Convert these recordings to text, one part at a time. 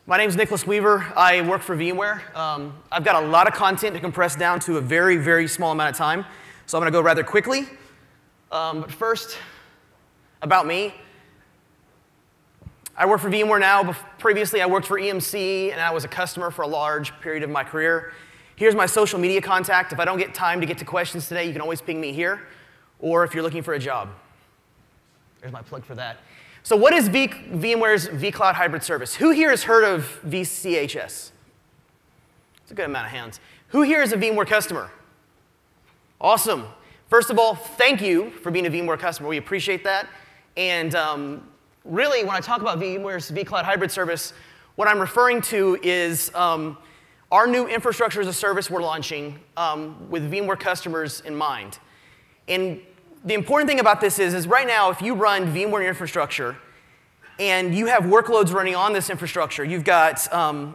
My name is Nicholas Weaver. I work for VMware. I've got a lot of content to compress down to a very, very small amount of time, so I'm going to go rather quickly. But first, about me. I work for VMware now. Previously, I worked for EMC, and I was a customer for a large period of my career. Here's my social media contact. If I don't get time to get to questions today, you can always ping me here, or if you're looking for a job. There's my plug for that. So what is VMware's vCloud hybrid service? Who here has heard of vCHS? It's a good amount of hands. Who here is a VMware customer? Awesome. First of all, thank you for being a VMware customer. We appreciate that. And really, when I talk about VMware's vCloud hybrid service, what I'm referring to is our new infrastructure as a service we're launching with VMware customers in mind. And the important thing about this is right now, if you run VMware infrastructure and you have workloads running on this infrastructure, you've got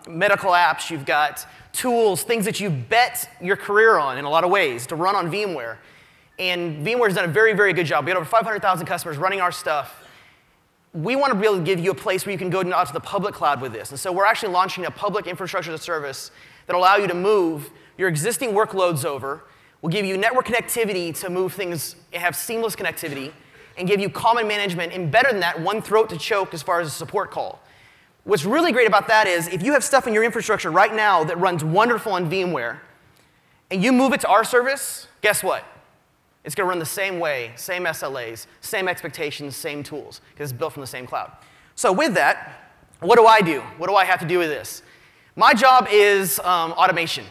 medical apps, you've got tools, things that you bet your career on in a lot of ways to run on VMware. And VMware's done a very, very good job. We have over 500,000 customers running our stuff. We want to be able to give you a place where you can go out to the public cloud with this. And so we're actually launching a public infrastructure as a service that will allow you to move your existing workloads over. We'll give you network connectivity to move things, have seamless connectivity, and give you common management, and better than that, one throat to choke as far as a support call. What's really great about that is if you have stuff in your infrastructure right now that runs wonderful on VMware, and you move it to our service, guess what? It's going to run the same way, same SLAs, same expectations, same tools, because it's built from the same cloud. So with that, what do I do? What do I have to do with this? My job is automation.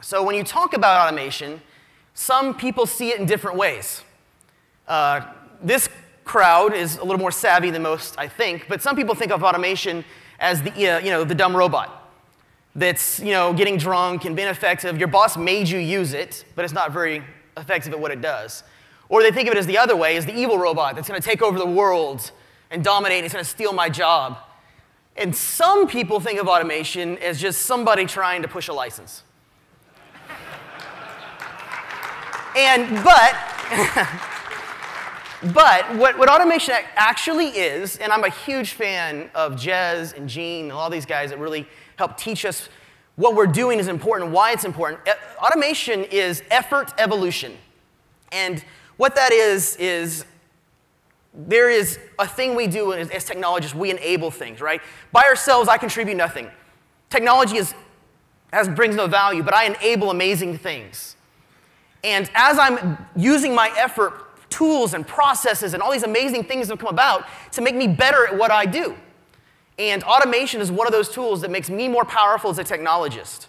So when you talk about automation, some people see it in different ways. This crowd is a little more savvy than most, I think, but some people think of automation as the dumb robot that's getting drunk and being effective. Your boss made you use it, but it's not very effective at what it does. Or they think of it as the other way, as the evil robot that's going to take over the world and dominate, and it's going to steal my job. And some people think of automation as just somebody trying to push a license. But what automation actually is, and I'm a huge fan of Jez and Gene and all these guys that really help teach us what we're doing is important, why it's important. Automation is effort evolution. And what that is there is a thing we do as technologists, we enable things, right? By ourselves, I contribute nothing. Technology brings no value, but I enable amazing things. And as I'm using my effort, tools and processes and all these amazing things that come about to make me better at what I do. And automation is one of those tools that makes me more powerful as a technologist.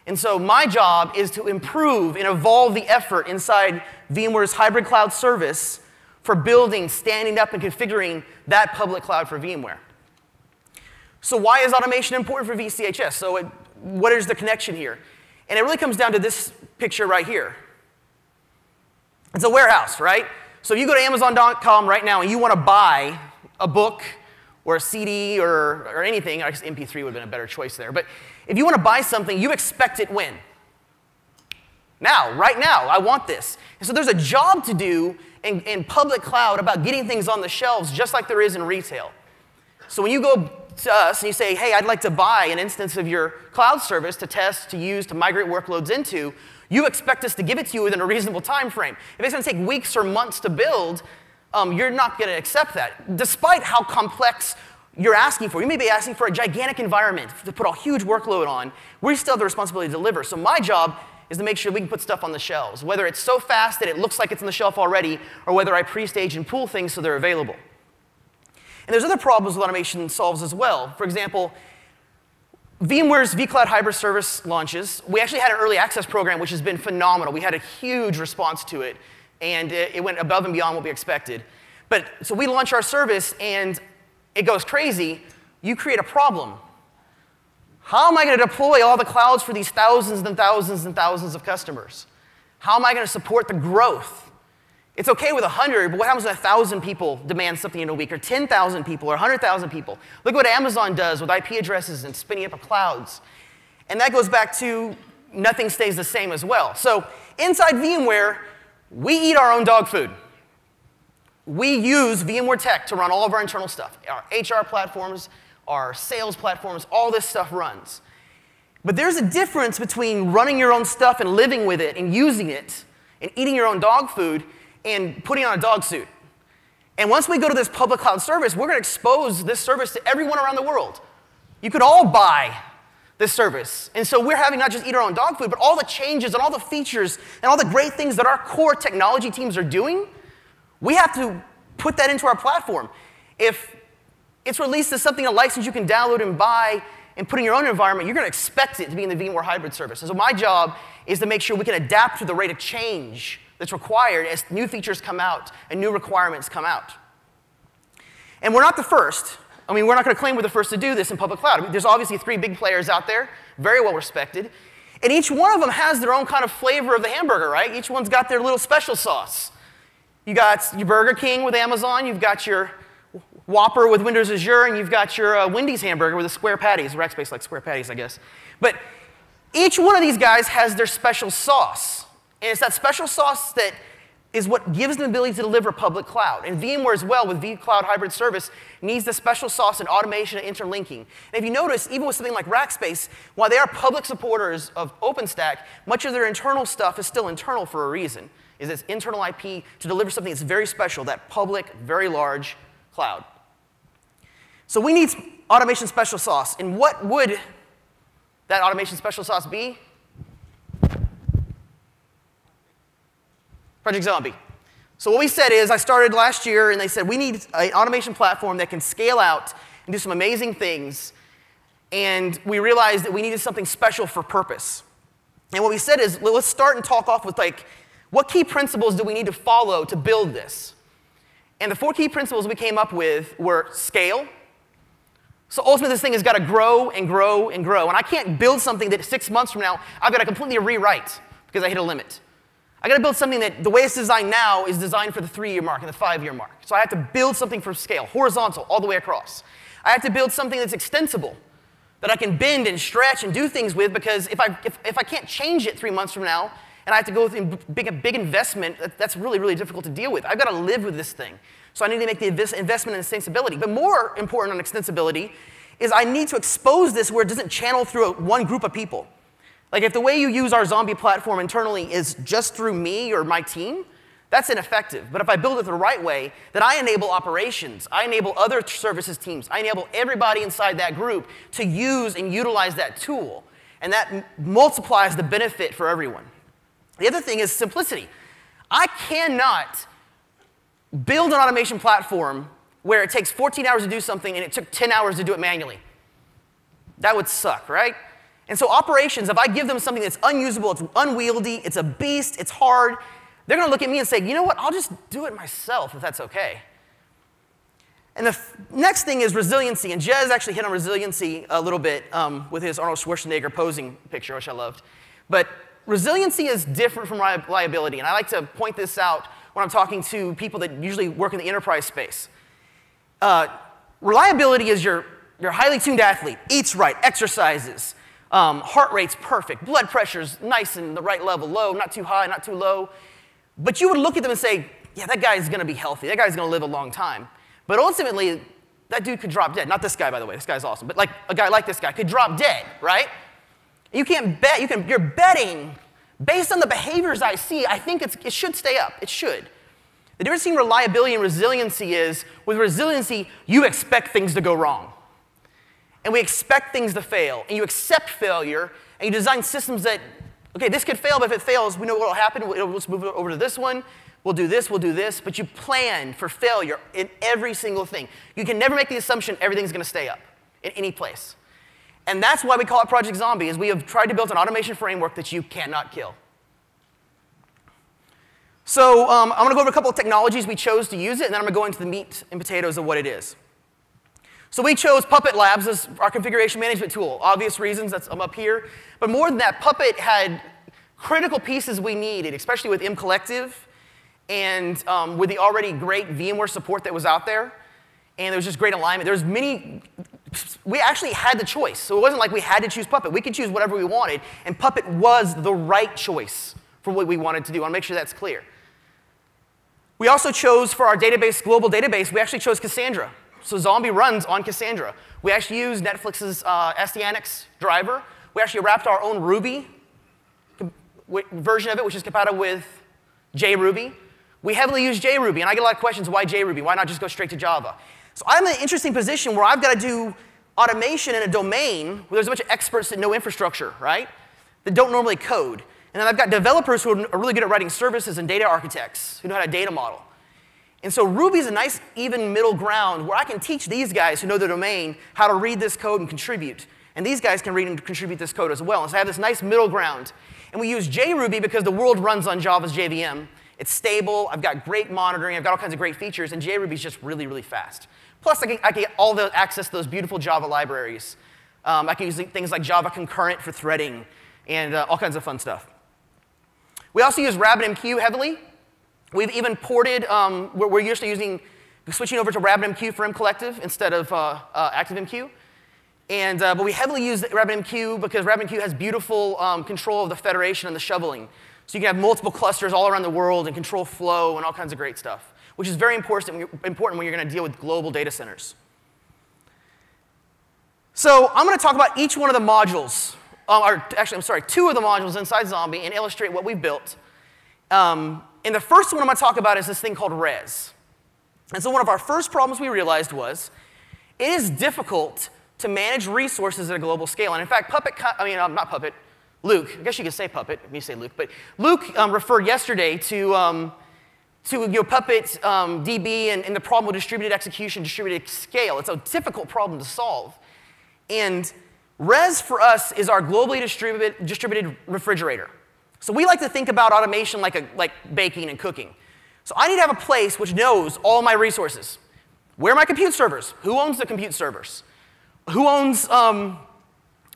And so my job is to improve and evolve the effort inside VMware's hybrid cloud service for building, standing up, and configuring that public cloud for VMware. So why is automation important for vCHS? So what is the connection here? And it really comes down to this picture right here. It's a warehouse, right? So if you go to Amazon.com right now and you want to buy a book or a CD or anything, I guess MP3 would have been a better choice there. But if you want to buy something, you expect it when? Now, right now, I want this. And so there's a job to do in public cloud about getting things on the shelves just like there is in retail. So when you go to us and you say, hey, I'd like to buy an instance of your cloud service to test, to use, to migrate workloads into, you expect us to give it to you within a reasonable time frame. If it's going to take weeks or months to build, you're not going to accept that, despite how complex you're asking for. You may be asking for a gigantic environment to put a huge workload on. We still have the responsibility to deliver. So my job is to make sure we can put stuff on the shelves, whether it's so fast that it looks like it's on the shelf already, or whether I pre-stage and pool things so they're available. And there's other problems with automation solves as well. For example, VMware's vCloud hybrid service launches. We actually had an early access program, which has been phenomenal. We had a huge response to it, and it went above and beyond what we expected. But so we launch our service, and it goes crazy. You create a problem. How am I going to deploy all the clouds for these thousands and thousands and thousands of customers? How am I going to support the growth? It's okay with 100, but what happens when 1,000 people demand something in a week, or 10,000 people, or 100,000 people? Look what Amazon does with IP addresses and spinning up clouds. And that goes back to nothing stays the same as well. So inside VMware, we eat our own dog food. We use VMware tech to run all of our internal stuff, our HR platforms, our sales platforms, all this stuff runs. But there's a difference between running your own stuff and living with it and using it and eating your own dog food and putting on a dog suit. And once we go to this public cloud service, we're going to expose this service to everyone around the world. You could all buy this service. And so we're having not just eat our own dog food, but all the changes and all the features and all the great things that our core technology teams are doing, we have to put that into our platform. If it's released as something, a license you can download and buy and put in your own environment, you're going to expect it to be in the VMware hybrid service. And so my job is to make sure we can adapt to the rate of change that's required as new features come out and new requirements come out. And we're not the first. I mean, we're not going to claim we're the first to do this in public cloud. I mean, there's obviously 3 big players out there, very well respected. And each one of them has their own kind of flavor of the hamburger, right? Each one's got their little special sauce. You got your Burger King with Amazon. You've got your Whopper with Windows Azure. And you've got your Wendy's hamburger with the square patties. Rackspace like square patties, I guess. But each one of these guys has their special sauce. And it's that special sauce that is what gives them the ability to deliver public cloud. And VMware as well, with vCloud Hybrid Service, needs the special sauce in automation and interlinking. And if you notice, even with something like Rackspace, while they are public supporters of OpenStack, much of their internal stuff is still internal for a reason. Is its internal IP to deliver something that's very special, that public, very large cloud. So we need automation special sauce. And what would that automation special sauce be? Project Zombie. So what we said is, I started last year, and they said, we need an automation platform that can scale out and do some amazing things. And we realized that we needed something special for purpose. And what we said is, well, let's start and talk off with, like, what key principles do we need to follow to build this? And the 4 key principles we came up with were scale. So ultimately, this thing has got to grow and grow and grow. And I can't build something that 6 months from now, I've got to completely rewrite because I hit a limit. I got to build something that the way it's designed now is designed for the 3-year mark and the 5-year mark. So I have to build something for scale, horizontal, all the way across. I have to build something that's extensible, that I can bend and stretch and do things with, because if I can't change it 3 months from now, and I have to go through a big investment, that's really, really difficult to deal with. I've got to live with this thing. So I need to make the investment in extensibility. But more important on extensibility is I need to expose this where it doesn't channel through one group of people. Like, if the way you use our Zombie platform internally is just through me or my team, that's ineffective. But if I build it the right way, then I enable operations, I enable other services teams, I enable everybody inside that group to use and utilize that tool. And that multiplies the benefit for everyone. The other thing is simplicity. I cannot build an automation platform where it takes 14 hours to do something and it took 10 hours to do it manually. That would suck, right? And so operations, if I give them something that's unusable, it's unwieldy, it's a beast, it's hard, they're going to look at me and say, you know what, I'll just do it myself if that's OK. And the next thing is resiliency. And Jez actually hit on resiliency a little bit with his Arnold Schwarzenegger posing picture, which I loved. But resiliency is different from reliability. And I like to point this out when I'm talking to people that usually work in the enterprise space. Reliability is your highly tuned athlete, eats right, exercises, heart rate's perfect, blood pressure's nice and the right level, low, not too high, not too low. But you would look at them and say, yeah, that guy's going to be healthy. That guy's going to live a long time. But ultimately, that dude could drop dead. Not this guy, by the way. This guy's awesome. But like a guy like this guy could drop dead, right? You can't bet. You're betting based on the behaviors I see. I think it should stay up. It should. The difference between reliability and resiliency is, with resiliency, you expect things to go wrong. And we expect things to fail. And you accept failure, and you design systems that, OK, this could fail, but if it fails, we know what will happen. We'll just move it over to this one. We'll do this. But you plan for failure in every single thing. You can never make the assumption everything's going to stay up in any place. And that's why we call it Project Zombie, is we have tried to build an automation framework that you cannot kill. So I'm going to go over a couple of technologies we chose to use it, and then I'm going to go into the meat and potatoes of what it is. So we chose Puppet Labs as our configuration management tool. Obvious reasons, I'm up here. But more than that, Puppet had critical pieces we needed, especially with mCollective and with the already great VMware support that was out there. And there was just great alignment. There's many. We actually had the choice. So it wasn't like we had to choose Puppet. We could choose whatever we wanted. And Puppet was the right choice for what we wanted to do. I want to make sure that's clear. We also chose, for our database, global database, we actually chose Cassandra. So Zombie runs on Cassandra. We actually use Netflix's SDNX driver. We actually wrapped our own Ruby version of it, which is compatible with JRuby. We heavily use JRuby, and I get a lot of questions, why JRuby? Why not just go straight to Java? So I'm in an interesting position where I've got to do automation in a domain where there's a bunch of experts that know infrastructure, right? That don't normally code. And then I've got developers who are really good at writing services and data architects who know how to data model. And so Ruby's a nice, even middle ground where I can teach these guys who know the domain how to read this code and contribute. And these guys can read and contribute this code as well. And so I have this nice middle ground. And we use JRuby because the world runs on Java's JVM. It's stable. I've got great monitoring. I've got all kinds of great features. And JRuby's just really, really fast. Plus, I can get all the access to those beautiful Java libraries. I can use things like Java Concurrent for threading and all kinds of fun stuff. We also use RabbitMQ heavily. We've even ported, we're usually switching over to RabbitMQ for mCollective instead of ActiveMQ. But we heavily use RabbitMQ because RabbitMQ has beautiful control of the federation and the shoveling. So you can have multiple clusters all around the world and control flow and all kinds of great stuff, which is very important when you're going to deal with global data centers. So I'm going to talk about each one of the modules, two of the modules inside Zombie and illustrate what we've built. And the first one I'm going to talk about is this thing called Res. And so one of our first problems we realized was it is difficult to manage resources at a global scale. And in fact, Luke, I guess you could say Puppet, when you say Luke, but Luke referred yesterday to Puppet DB and the problem with distributed execution, distributed scale. It's a difficult problem to solve. And Res for us is our globally distributed refrigerator. So we like to think about automation like baking and cooking. So I need to have a place which knows all my resources. Where are my compute servers? Who owns the compute servers? Who owns, how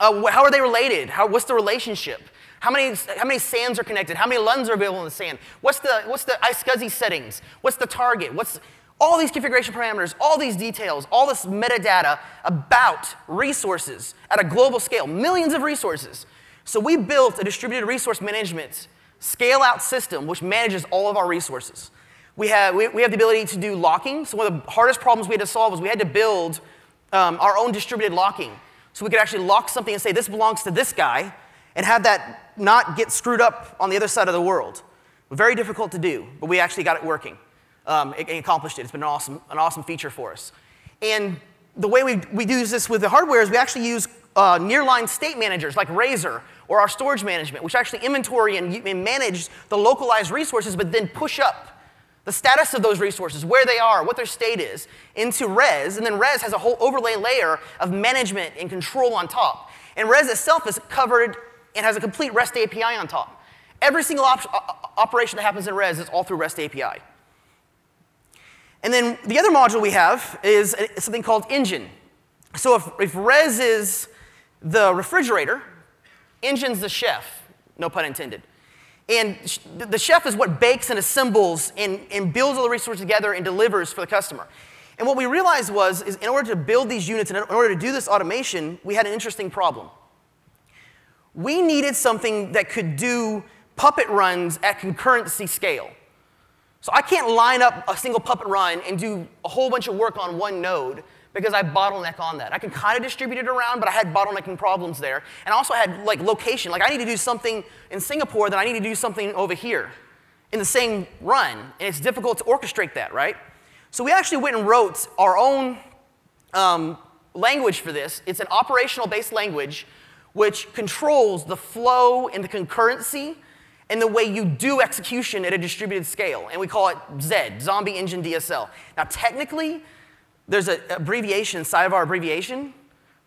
are they related? What's the relationship? How many SANs are connected? How many LUNs are available in the SAN? What's the iSCSI settings? What's the target? All these configuration parameters, all these details, all this metadata about resources at a global scale, millions of resources. So we built a distributed resource management scale-out system which manages all of our resources. We have the ability to do locking. So one of the hardest problems we had to solve was we had to build our own distributed locking. So we could actually lock something and say, this belongs to this guy, and have that not get screwed up on the other side of the world. Very difficult to do, but we actually got it working. It accomplished it. It's been an awesome feature for us. And the way we do this with the hardware is we actually use nearline state managers like Razor or our storage management, which actually inventory and manage the localized resources, but then push up the status of those resources, where they are, what their state is, into Res. And then Res has a whole overlay layer of management and control on top. And Res itself is covered and has a complete REST API on top. Every single operation that happens in Res is all through REST API. And then the other module we have is something called Engine. So if Res is the refrigerator, Engine's the chef, no pun intended. And the chef is what bakes and assembles and builds all the resources together and delivers for the customer. And what we realized is in order to build these units and in order to do this automation, we had an interesting problem. We needed something that could do Puppet runs at concurrency scale. So I can't line up a single Puppet run and do a whole bunch of work on one node because I bottleneck on that. I can kind of distribute it around, but I had bottlenecking problems there. And I also had location. I need to do something in Singapore, then I need to do something over here in the same run. And it's difficult to orchestrate that, right? So we actually went and wrote our own language for this. It's an operational-based language which controls the flow and the concurrency and the way you do execution at a distributed scale. And we call it Z, Zombie Engine DSL. Now, technically, there's an abbreviation inside of our abbreviation,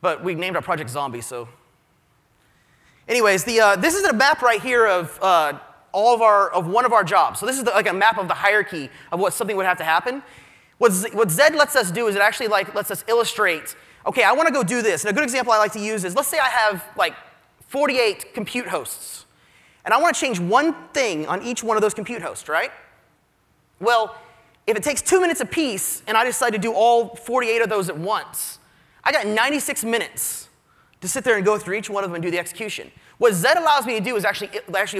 but we named our project Zombie, so. Anyways, this is a map right here of one of our jobs. So this is like a map of the hierarchy of what something would have to happen. What Z lets us do is it actually lets us illustrate, okay, I want to go do this. And a good example I like to use is, let's say I have 48 compute hosts. And I want to change one thing on each one of those compute hosts, right? Well, if it takes 2 minutes apiece and I decide to do all 48 of those at once, I got 96 minutes to sit there and go through each one of them and do the execution. What Z allows me to do is actually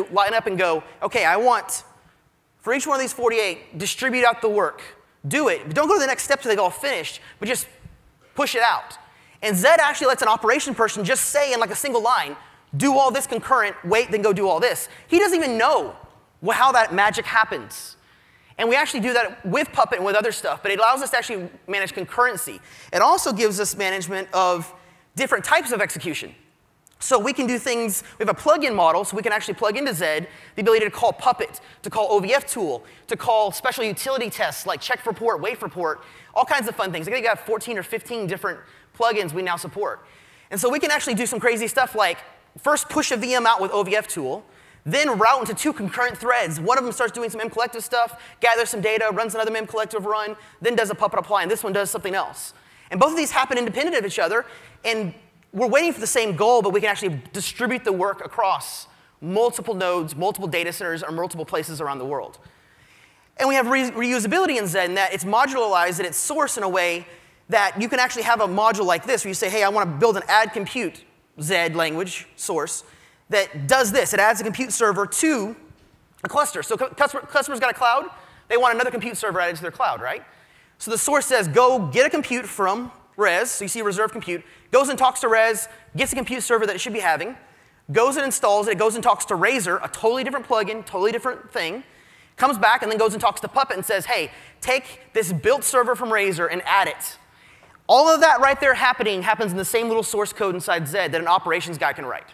line up and go, okay, I want, for each one of these 48, distribute out the work do it. But don't go to the next step till they get all finished, but just push it out. And Zed actually lets an operation person just say in like a single line, do all this concurrent, wait, then go do all this. He doesn't even know how that magic happens. And we actually do that with Puppet and with other stuff, but it allows us to actually manage concurrency. It also gives us management of different types of execution. So we can do things, we have a plug-in model, so we can actually plug into Zed the ability to call Puppet, to call OVF tool, to call special utility tests like check for port, wait for port, all kinds of fun things. I think we got 14 or 15 different plugins we now support. And so we can actually do some crazy stuff like first push a VM out with OVF tool, then route into 2 concurrent threads. One of them starts doing some mcollective stuff, gathers some data, runs another mcollective run, then does a Puppet apply, and this one does something else. And both of these happen independent of each other, and we're waiting for the same goal, but we can actually distribute the work across multiple nodes, multiple data centers, or multiple places around the world. And we have reusability in Zed in that it's modularized at its source in a way that you can actually have a module like this where you say, hey, I want to build an add compute Zed language source that does this. It adds a compute server to a cluster. So customer's got a cloud. They want another compute server added to their cloud, right? So the source says, go get a compute from Res. So you see reserved compute. Goes and talks to Res, gets a compute server that it should be having, goes and installs it. It goes and talks to Razor, a totally different plugin, totally different thing. Comes back and then goes and talks to Puppet and says, hey, take this built server from Razor and add it. All of that right there happens in the same little source code inside Zed that an operations guy can write.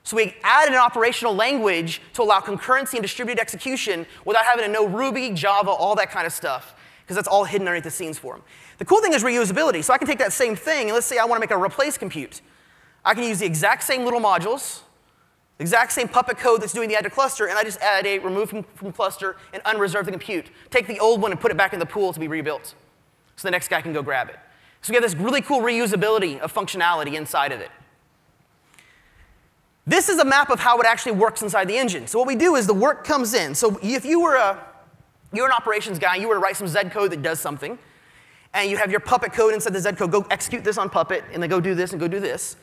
So we added an operational language to allow concurrency and distributed execution without having to know Ruby, Java, all that kind of stuff, because that's all hidden underneath the scenes for them. The cool thing is reusability. So I can take that same thing, and let's say I want to make a replace compute. I can use the exact same little modules, the exact same Puppet code that's doing the add to cluster, and I just add a remove from cluster and unreserve the compute. Take the old one and put it back in the pool to be rebuilt. So the next guy can go grab it. So we have this really cool reusability of functionality inside of it. This is a map of how it actually works inside the engine. So what we do is the work comes in. So if you're an operations guy, you were to write some Zed code that does something, and you have your Puppet code inside the Zed code, go execute this on Puppet, and then go do this and go do this.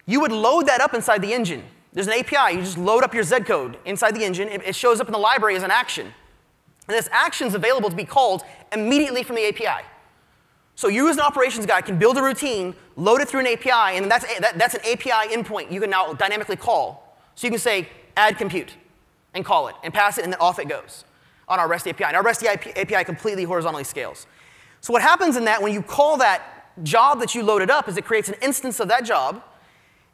You would load that up inside the engine. There's an API. You just load up your Zed code inside the engine. It shows up in the library as an action. And this action is available to be called immediately from the API. So you as an operations guy can build a routine, load it through an API, and that's an API endpoint you can now dynamically call. So you can say, add compute, and call it, and pass it, and then off it goes on our REST API. And our REST API completely horizontally scales. So what happens in that when you call that job that you loaded up is it creates an instance of that job,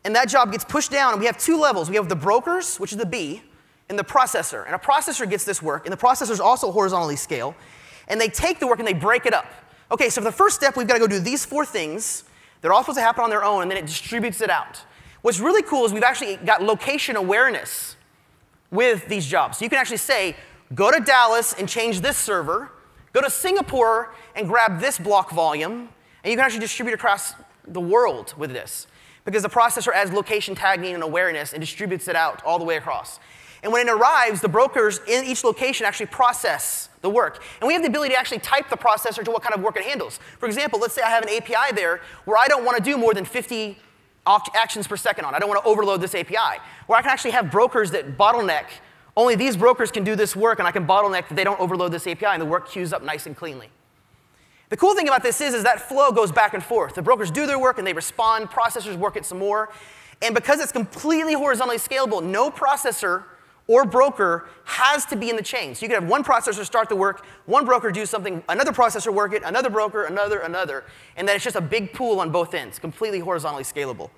and that job gets pushed down, and we have 2 levels. We have the brokers, which is the B, and the processor. And a processor gets this work, and the processors also horizontally scale, and they take the work and they break it up. Okay, so for the first step, we've got to go do these 4 things. They're all supposed to happen on their own, and then it distributes it out. What's really cool is we've actually got location awareness with these jobs. So you can actually say, go to Dallas and change this server, go to Singapore and grab this block volume, and you can actually distribute across the world with this, because the processor adds location tagging and awareness and distributes it out all the way across. And when it arrives, the brokers in each location actually process the work. And we have the ability to actually type the processor to what kind of work it handles. For example, let's say I have an API there where I don't want to do more than 50 actions per second on. I don't want to overload this API. Where I can actually have brokers that bottleneck. Only these brokers can do this work, and I can bottleneck that they don't overload this API, and the work queues up nice and cleanly. The cool thing about this is that flow goes back and forth. The brokers do their work, and they respond. Processors work it some more. And because it's completely horizontally scalable, no processor or broker has to be in the chain. So you can have one processor start the work, one broker do something, another processor work it, another broker, another, and then it's just a big pool on both ends, completely horizontally scalable.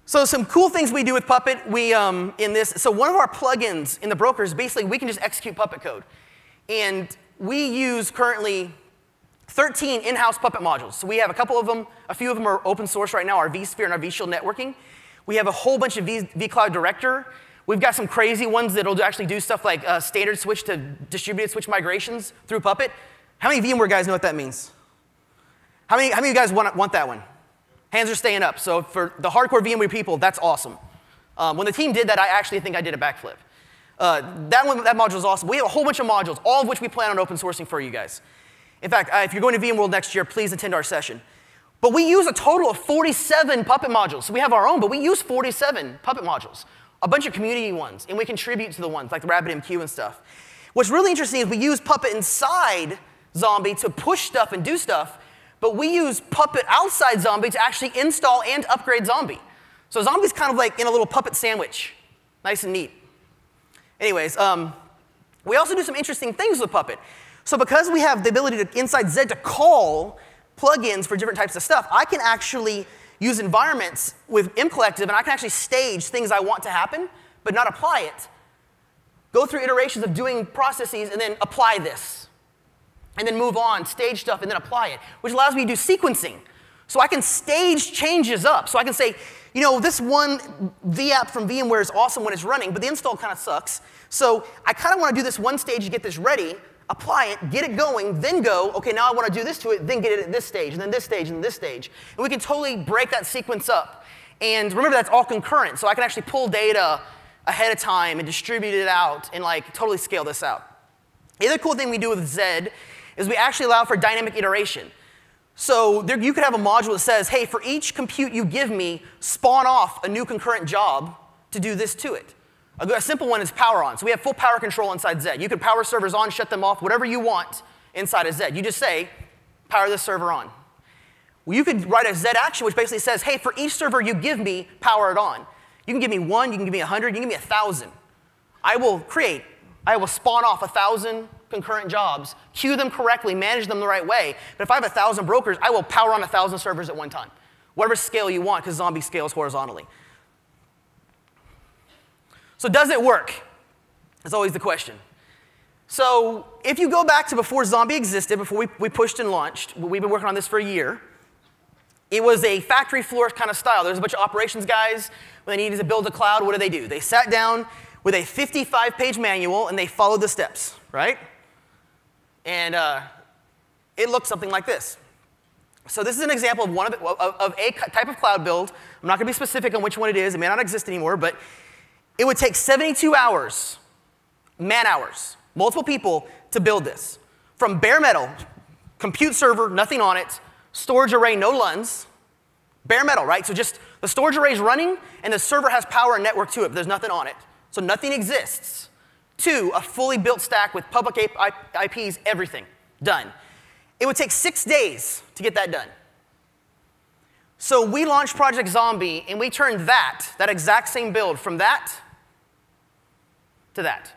So some cool things we do with Puppet, so one of our plugins in the brokers, basically we can just execute Puppet code. And we use currently 13 in-house Puppet modules. So we have a couple of them, a few of them are open source right now, our vSphere and our vShield networking. We have a whole bunch of vCloud Director. We've got some crazy ones that'll actually do stuff like standard switch to distributed switch migrations through Puppet. How many VMware guys know what that means? How many of you guys want that one? Hands are staying up. So for the hardcore VMware people, that's awesome. When the team did that, I actually think I did a backflip. That module is awesome. We have a whole bunch of modules, all of which we plan on open sourcing for you guys. In fact, if you're going to VMworld next year, please attend our session. But we use a total of 47 Puppet modules. So we have our own, but we use 47 Puppet modules, a bunch of community ones, and we contribute to the ones like the RabbitMQ and stuff. What's really interesting is we use Puppet inside Zombie to push stuff and do stuff, but we use Puppet outside Zombie to actually install and upgrade Zombie. So Zombie's kind of like in a little Puppet sandwich. Nice and neat. Anyways, we also do some interesting things with Puppet. So because we have the ability to, inside Zed, to call plugins for different types of stuff, I can actually use environments with mCollective, and I can actually stage things I want to happen, but not apply it. Go through iterations of doing processes, and then apply this. And then move on, stage stuff, and then apply it, which allows me to do sequencing. So I can stage changes up. So I can say, you know, this one vApp from VMware is awesome when it's running, but the install kind of sucks. So I kind of want to do this one stage to get this ready, apply it, get it going, then go, OK, now I want to do this to it, then get it at this stage, and then this stage, and this stage. And we can totally break that sequence up. And remember, that's all concurrent. So I can actually pull data ahead of time and distribute it out and like totally scale this out. The other cool thing we do with Zed is we actually allow for dynamic iteration. So there, you could have a module that says, hey, for each compute you give me, spawn off a new concurrent job to do this to it. A simple one is power on. So we have full power control inside Zed. You can power servers on, shut them off, whatever you want inside of Zed. You just say, power this server on. Well, you could write a Zed action which basically says, hey, for each server you give me, power it on. You can give me 1, you can give me 100, you can give me 1,000. I will spawn off 1,000 concurrent jobs, queue them correctly, manage them the right way. But if I have 1,000 brokers, I will power on 1,000 servers at one time. Whatever scale you want, because Zombie scales horizontally. So does it work? That's always the question. So if you go back to before Zombie existed, before we pushed and launched, we've been working on this for a year, it was a factory floor kind of style. There's a bunch of operations guys. When they needed to build a cloud, what do? They sat down with a 55-page manual, and they followed the steps, right? And it looks something like this. So this is an example of a type of cloud build. I'm not going to be specific on which one it is. It may not exist anymore, but it would take 72 hours, man-hours, multiple people to build this. From bare metal, compute server, nothing on it, storage array, no LUNs, bare metal, right? So just the storage array is running, and the server has power and network to it, but there's nothing on it. So nothing exists. 2, a fully built stack with public IPs, everything, done. It would take 6 days to get that done. So we launched Project Zombie, and we turned that exact same build, from that to that.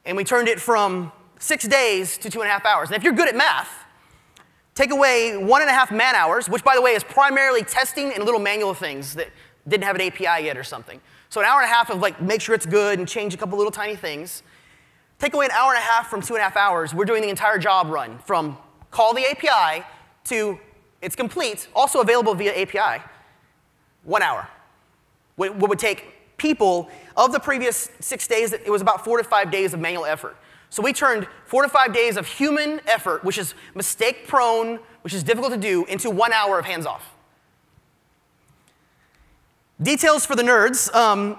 And we turned it from 6 days to 2.5 hours. And if you're good at math, take away 1.5 man hours, which, by the way, is primarily testing and little manual things that didn't have an API yet or something. So an hour and a half of like make sure it's good and change a couple little tiny things. Take away an hour and a half from 2.5 hours, we're doing the entire job run from call the API to it's complete, also available via API, 1 hour. What would take people, of the previous 6 days, it was about 4 to 5 days of manual effort. So we turned 4 to 5 days of human effort, which is mistake prone, which is difficult to do, into 1 hour of hands-off. Details for the nerds,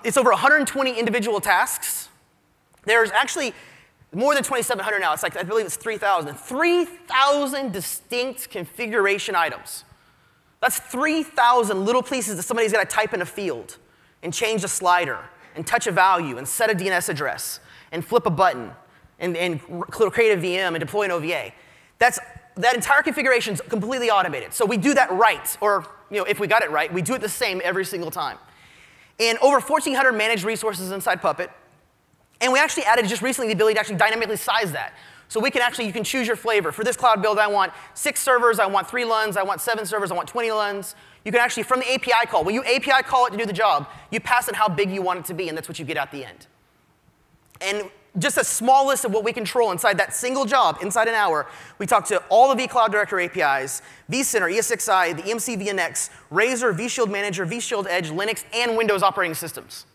it's over 120 individual tasks. There's actually more than 2,700 now. It's like, I believe it's 3,000. 3,000 distinct configuration items. That's 3,000 little pieces that somebody's got to type in a field and change a slider and touch a value and set a DNS address and flip a button and create a VM and deploy an OVA. That entire configuration is completely automated. So we do that right, or if we got it right, we do it the same every single time. And over 1,400 managed resources inside Puppet. And we actually added just recently the ability to actually dynamically size that. So we can actually, you can choose your flavor. For this cloud build, I want 6 servers, I want 3 LUNs, I want 7 servers, I want 20 LUNs. You can actually, from the API call, when you API call it to do the job, you pass in how big you want it to be, and that's what you get at the end. And just a small list of what we control inside that single job, inside an hour, we talk to all the vCloud Director APIs, vCenter, ESXi, the EMC VNX, Razor, vShield Manager, vShield Edge, Linux, and Windows operating systems,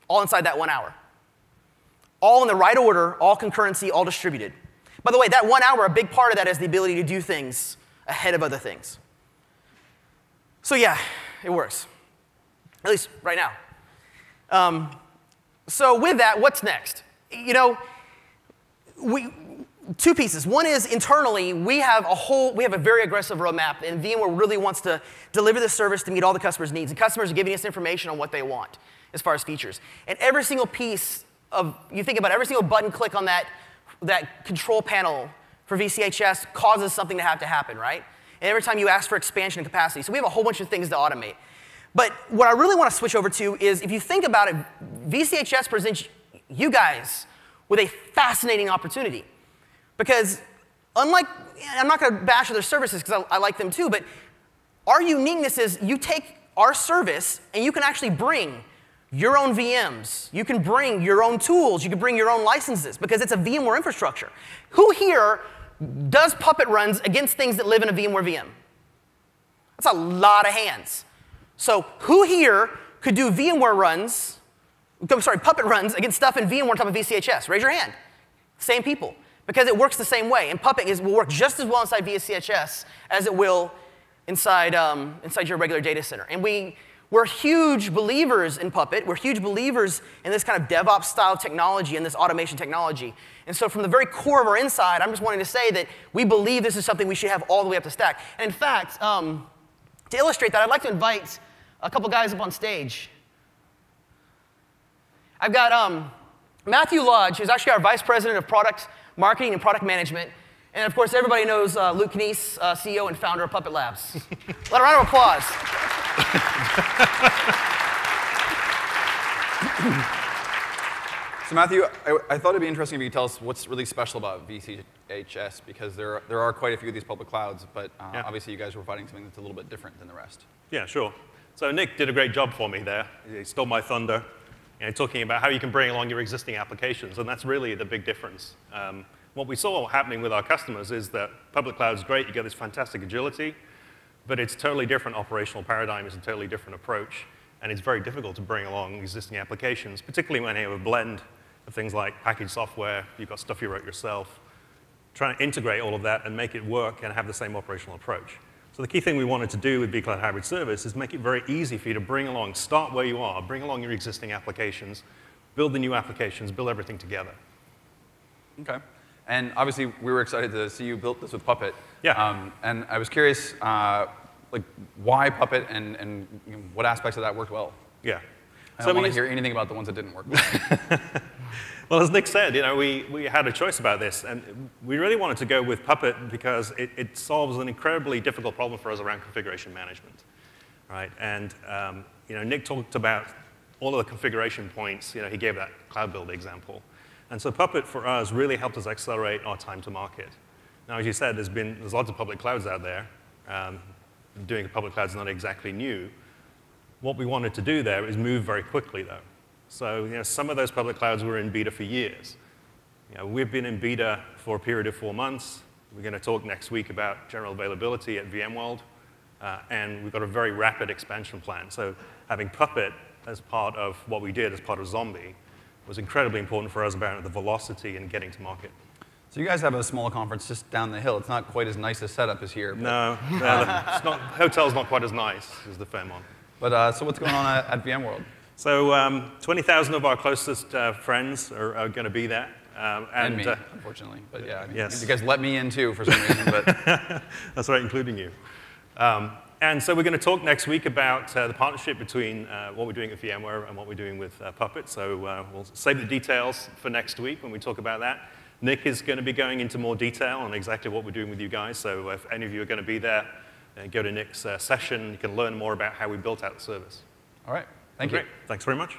all inside that 1 hour. All in the right order, all concurrency, all distributed. By the way, that 1 hour, a big part of that is the ability to do things ahead of other things. So yeah, it works, at least right now. So with that, what's next? Two pieces. One is internally, we have a very aggressive roadmap, and VMware really wants to deliver this service to meet all the customers' needs. And customers are giving us information on what they want as far as features. And every single piece you think about every single button click on that control panel for vCHS causes something to have to happen, right? And every time you ask for expansion and capacity. So we have a whole bunch of things to automate. But what I really want to switch over to is, if you think about it, vCHS presents you guys with a fascinating opportunity. Because unlike, I'm not going to bash other services because I like them too, but our uniqueness is you take our service and you can actually bring your own VMs. You can bring your own tools. You can bring your own licenses because it's a VMware infrastructure. Who here does Puppet runs against things that live in a VMware VM? That's a lot of hands. So who here could do VMware runs, Puppet runs against stuff in VMware on top of vCHS? Raise your hand. Same people. Because it works the same way. And Puppet will work just as well inside vCHS as it will inside your regular data center. And we're huge believers in Puppet. We're huge believers in this kind of DevOps-style technology and this automation technology. And so from the very core of our inside, I'm just wanting to say that we believe this is something we should have all the way up the stack. And in fact, to illustrate that, I'd like to invite a couple guys up on stage. I've got Matthew Lodge, who's actually our Vice President of Product Marketing and Product Management. And of course, everybody knows Luke Knies, CEO and founder of Puppet Labs. Let a round of applause. So Matthew, I thought it'd be interesting if you could tell us what's really special about vCHS, because there are quite a few of these public clouds, but obviously you guys are providing something that's a little bit different than the rest. Yeah, sure. So Nick did a great job for me there. He stole my thunder, talking about how you can bring along your existing applications, and that's really the big difference. What we saw happening with our customers is that public cloud's great, you get this fantastic agility, but it's a totally different operational paradigm, it's a totally different approach, and it's very difficult to bring along existing applications, particularly when you have a blend of things like packaged software, you've got stuff you wrote yourself, trying to integrate all of that and make it work and have the same operational approach. So the key thing we wanted to do with vCloud Hybrid Service is make it very easy for you to bring along, start where you are, bring along your existing applications, build the new applications, build everything together. Okay. And obviously, we were excited to see you built this with Puppet. Yeah. And I was curious, like, why Puppet and what aspects of that worked well? Yeah. I don't want to hear anything about the ones that didn't work well. Well, as Nick said, we had a choice about this, and we really wanted to go with Puppet because it solves an incredibly difficult problem for us around configuration management, right? And Nick talked about all of the configuration points. He gave that cloud build example. And so Puppet, for us, really helped us accelerate our time to market. Now, as you said, there's lots of public clouds out there. Doing a public cloud is not exactly new. What we wanted to do there is move very quickly, though. So some of those public clouds were in beta for years. We've been in beta for a period of 4 months. We're going to talk next week about general availability at VMworld. And we've got a very rapid expansion plan. So having Puppet as part of what we did as part of Zombie was incredibly important for us about the velocity in getting to market. So you guys have a small conference just down the hill. It's not quite as nice a setup as here. But, no, hotel's not quite as nice as the Fairmont. But so what's going on at VMworld? So 20,000 of our closest friends are going to be there. And me, unfortunately. But yeah, yes. You guys let me in too for some reason. But that's right, including you. And so we're going to talk next week about the partnership between what we're doing at VMware and what we're doing with Puppet. So we'll save the details for next week when we talk about that. Nick is going to be going into more detail on exactly what we're doing with you guys. So if any of you are going to be there, go to Nick's session. You can learn more about how we built out the service. All right. Thank you. Great. Thanks very much.